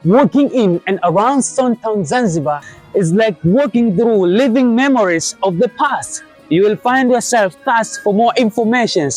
Walking in and around Stone Town, Zanzibar is like walking through living memories of the past. You will find yourself thirsty for more information.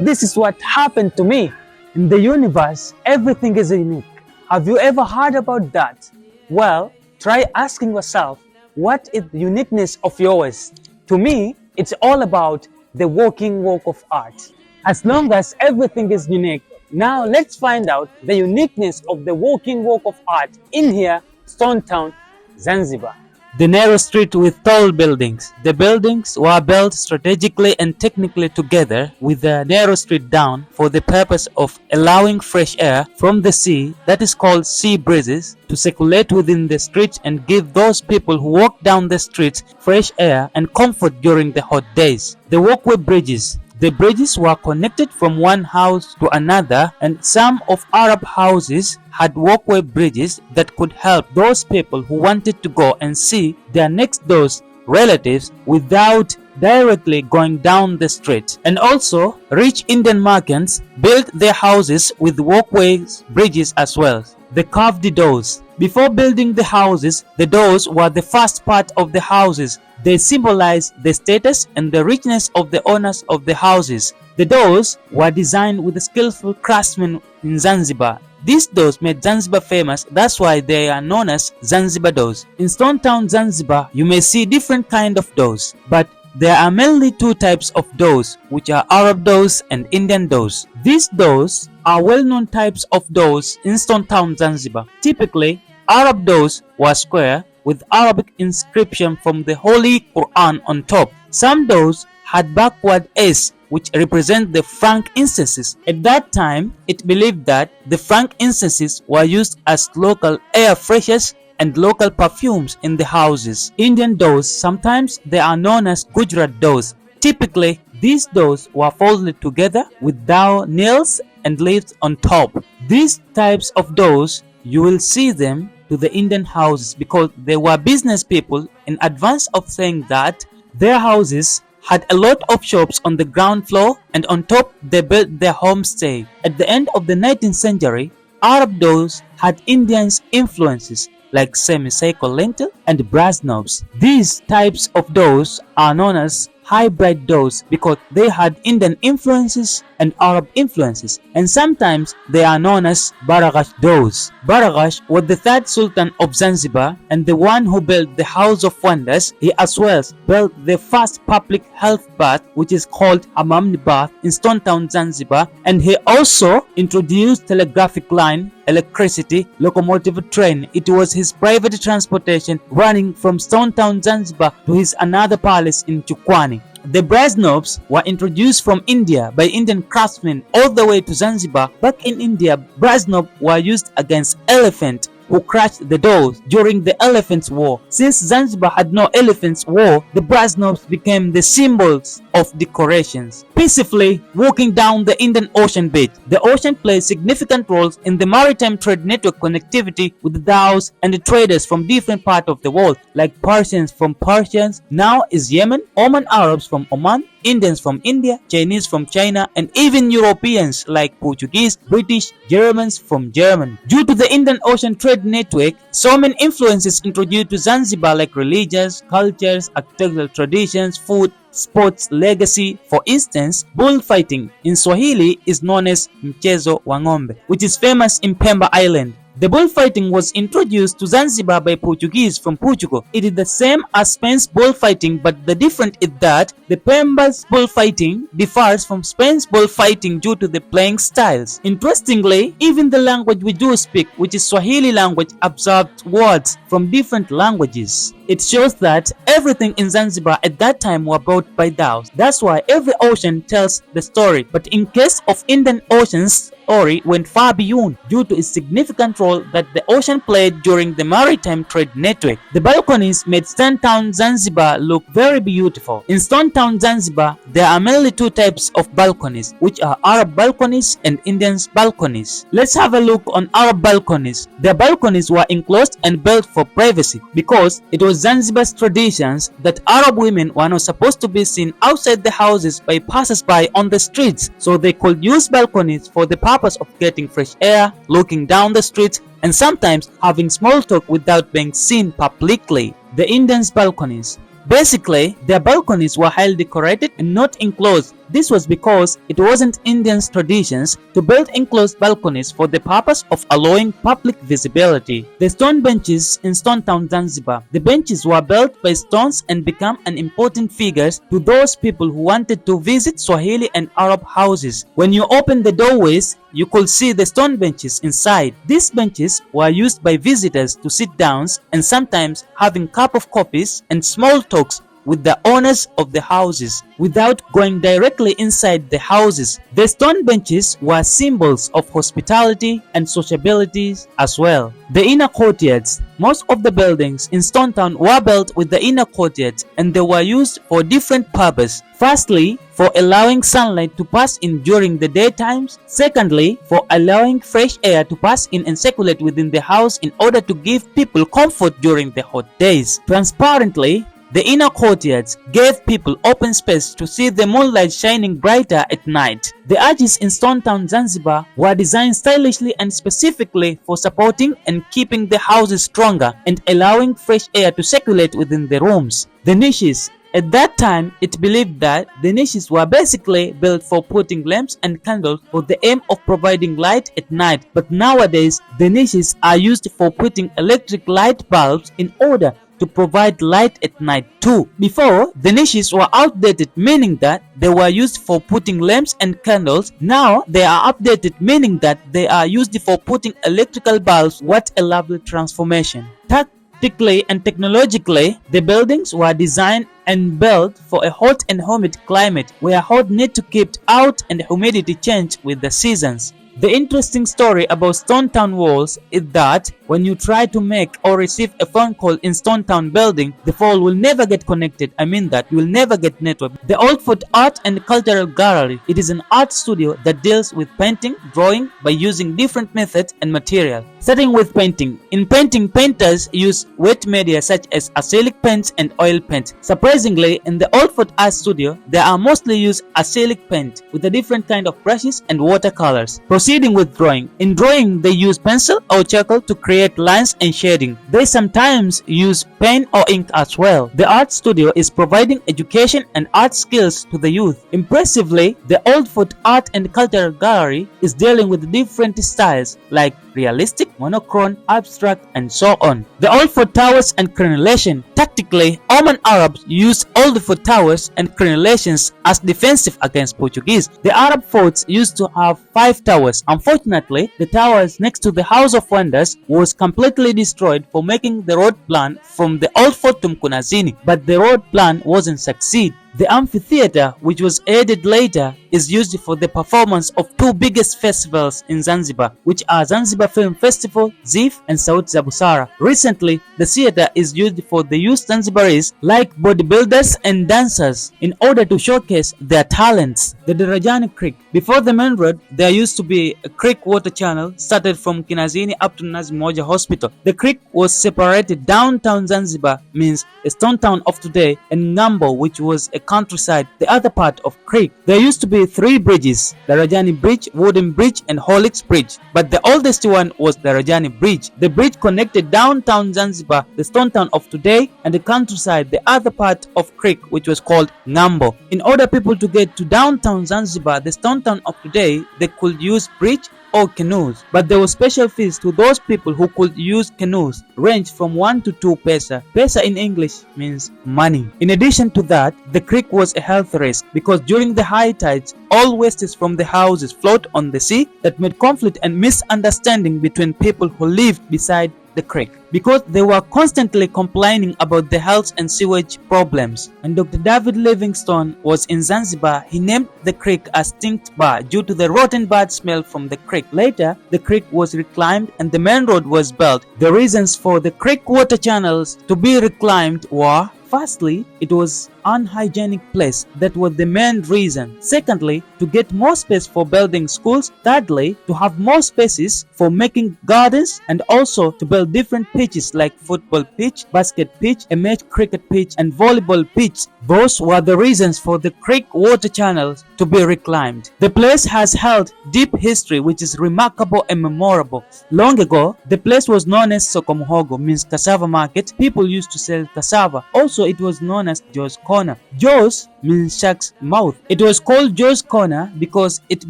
This is what happened to me. In the universe, everything is unique. Have you ever heard about that? Well, try asking yourself, what is the uniqueness of yours? To me, it's all about the walking walk of art. As long as everything is unique, now let's find out the uniqueness of the walking walk of art in here, Stone Town, Zanzibar. The narrow street with tall buildings. The buildings were built strategically and technically together with the narrow street down for the purpose of allowing fresh air from the sea, that is called sea breezes, to circulate within the street and give those people who walk down the streets fresh air and comfort during the hot days. The walkway bridges. The bridges were connected from one house to another, and some of Arab houses had walkway bridges that could help those people who wanted to go and see their next door's relatives without directly going down the street. And also, rich Indian merchants built their houses with walkways bridges as well. The carved doors. Before building the houses, the doors were the first part of the houses. They symbolize the status and the richness of the owners of the houses. The doors were designed with skillful craftsmen in Zanzibar. These doors made Zanzibar famous, that's why they are known as Zanzibar doors. In Stone Town, Zanzibar, you may see different kind of doors, but there are mainly two types of doors, which are Arab doors and Indian doors. These doors are well-known types of doors in Stone Town, Zanzibar. Typically, Arab doors were square with Arabic inscription from the Holy Quran on top. Some doors had backward S, which represent the frankincenses. At that time, it believed that the frankincenses were used as local air fresheners and local perfumes in the houses. Indian doors, sometimes they are known as Gujarat doors. Typically, these doors were folded together with dowel nails and leaves on top. These types of doors, you will see them to the Indian houses because they were business people in advance of saying that their houses had a lot of shops on the ground floor, and on top they built their homestay. At the end of the 19th century, Arab doors had Indian influences like semicircle lintel and brass knobs. These types of doors are known as hybrid doors because they had Indian influences and Arab influences, and sometimes they are known as Baragash doors. Baragash was the third Sultan of Zanzibar and the one who built the House of Wonders. He as well built the first public health bath, which is called Hammam Bath, in Stone Town, Zanzibar, and he also introduced telegraphic line, electricity, locomotive train. It was his private transportation running from Stone Town, Zanzibar to his another palace in Chukwani. The brass knobs were introduced from India by Indian craftsmen all the way to Zanzibar. Back in India, brass knobs were used against elephant who crushed the doors during the Elephants' War. Since Zanzibar had no Elephants' War, the brass knobs became the symbols of decorations. Peacefully walking down the Indian Ocean beach, the ocean plays significant roles in the maritime trade network connectivity with the dhows and the traders from different parts of the world, like Persians from Persians, now is Yemen, Oman Arabs from Oman, Indians from India, Chinese from China, and even Europeans like Portuguese, British, Germans from Germany. Due to the Indian Ocean trade network, so many influences introduced to Zanzibar like religions, cultures, architectural traditions, food, sports, legacy. For instance, bullfighting in Swahili is known as Mchezo wa Ng'ombe, which is famous in Pemba Island. The bullfighting was introduced to Zanzibar by Portuguese from Portugal. It is the same as Spain's bullfighting, but the difference is that the Pemba's bullfighting differs from Spain's bullfighting due to the playing styles. Interestingly, even the language we do speak, which is Swahili language, absorbed words from different languages. It shows that everything in Zanzibar at that time were brought by dhows. That's why every ocean tells the story. But in case of Indian Ocean's story went far beyond due to its significant role that the ocean played during the maritime trade network. The balconies made Stone Town, Zanzibar look very beautiful. In Stone Town, Zanzibar, there are mainly two types of balconies, which are Arab balconies and Indian balconies. Let's have a look on Arab balconies. Their balconies were enclosed and built for privacy because it was Zanzibar's traditions that Arab women were not supposed to be seen outside the houses by passers-by on the streets, so they could use balconies for the purpose of getting fresh air, looking down the streets, and sometimes having small talk without being seen publicly. The Indians' balconies. Basically, their balconies were highly decorated and not enclosed. This was because it wasn't Indians' traditions to build enclosed balconies for the purpose of allowing public visibility. The stone benches in Stone Town, Zanzibar. The benches were built by stones and became an important figures to those people who wanted to visit Swahili and Arab houses. When you open the doorways, you could see the stone benches inside. These benches were used by visitors to sit down and sometimes having cup of coffees and small talks with the owners of the houses without going directly inside the houses. The stone benches were symbols of hospitality and sociability as well. The inner courtyards. Most of the buildings in Stone Town were built with the inner courtyards and they were used for different purposes. Firstly, for allowing sunlight to pass in during the daytimes. Secondly, for allowing fresh air to pass in and circulate within the house in order to give people comfort during the hot days. Transparently, the inner courtyards gave people open space to see the moonlight shining brighter at night. The arches in Stone Town, Zanzibar were designed stylishly and specifically for supporting and keeping the houses stronger and allowing fresh air to circulate within the rooms. The niches. At that time, it believed that the niches were basically built for putting lamps and candles for the aim of providing light at night. But nowadays, the niches are used for putting electric light bulbs in order to provide light at night too. Before, the niches were outdated, meaning that they were used for putting lamps and candles. Now, they are updated, meaning that they are used for putting electrical bulbs. What a lovely transformation. Tactically and technologically, the buildings were designed and built for a hot and humid climate where hot need to keep out and humidity change with the seasons. The interesting story about Stone Town walls is that when you try to make or receive a phone call in Stone Town building, the phone will never get connected. I mean that you will never get network. The Old Fort Art and Cultural Gallery. It is an art studio that deals with painting, drawing by using different methods and material. Starting with painting. In painting, painters use wet media such as acrylic paints and oil paint. Surprisingly, in the Old Fort Art Studio, they are mostly use acrylic paint with a different kind of brushes and watercolors. Proceeding with drawing. In drawing, they use pencil or charcoal to create lines and shading. They sometimes use pen or ink as well. The art studio is providing education and art skills to the youth. Impressively, the Old Fort Art and Cultural Gallery is dealing with different styles like realistic, monochrome, abstract, and so on. The Old Fort Towers and Crenellation. Tactically, Oman Arabs used Old Fort Towers and Crenellations as defensive against Portuguese. The Arab forts used to have 5 towers. Unfortunately, the towers next to the House of Wonders was completely destroyed for making the road plan from the Old Fort to Mkunazini, but the road plan wasn't succeed. The amphitheater, which was added later, is used for the performance of 2 biggest festivals in Zanzibar, which are Zanzibar Film Festival, ZIF, and Sauti za Busara. Recently, the theater is used for the youth Zanzibaris like bodybuilders and dancers in order to showcase their talents. The Darajani Creek. Before the main road, there used to be a creek water channel started from Kinazini up to Nazi Moja Hospital. The creek was separated. Downtown Zanzibar means the Stone Town of today, and Ngambo, which was a countryside, the other part of creek. There used to be 3 bridges: the Rajani Bridge, Wooden Bridge, and Holix Bridge, but the oldest one was the Rajani Bridge. The bridge connected downtown Zanzibar, the Stone Town of today, and the countryside, the other part of creek, which was called Ngambo. In order people to get to downtown Zanzibar, the Stone Town of today, they could use bridge or canoes, but there were special fees to those people who could use canoes, ranged from 1 to 2 pesa. Pesa in English means money. In addition to that, the creek was a health risk because during the high tides, all wastes from the houses float on the sea that made conflict and misunderstanding between people who lived beside the creek, because they were constantly complaining about the health and sewage problems. When Dr. David Livingstone was in Zanzibar, he named the creek as Stink Bar due to the rotten bad smell from the creek. Later, the creek was reclaimed and the main road was built. The reasons for the creek water channels to be reclaimed were: firstly, it was unhygienic place. That was the main reason. Secondly, to get more space for building schools. Thirdly, to have more spaces for making gardens, and also to build different pitches like football pitch, basket pitch, a match cricket pitch, and volleyball pitch. Those were the reasons for the creek water channels to be reclaimed. The place has held deep history which is remarkable and memorable. Long ago, the place was known as Sokomuhogo, means cassava market. People used to sell cassava. Also, it was known as Joe's Corner. Joe's means shark's mouth. It was called Joe's Corner because it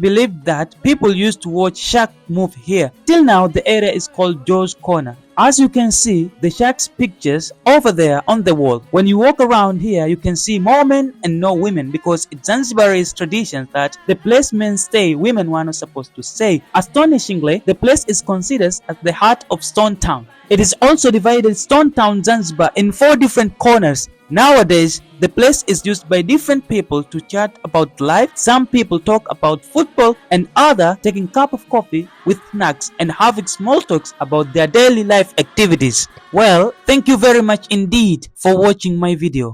believed that people used to watch shark move here. Till now, the area is called Joe's Corner. As you can see, the shark's pictures over there on the wall. When you walk around here, you can see more men and no women because it's Zanzibar's tradition that the place men stay, women were not supposed to stay. Astonishingly, the place is considered as the heart of Stone Town. It is also divided Stone Town Zanzibar in 4 different corners. Nowadays, the place is used by different people to chat about life. Some people talk about football and others taking a cup of coffee with snacks and having small talks about their daily life activities. Well, thank you very much indeed for watching my video.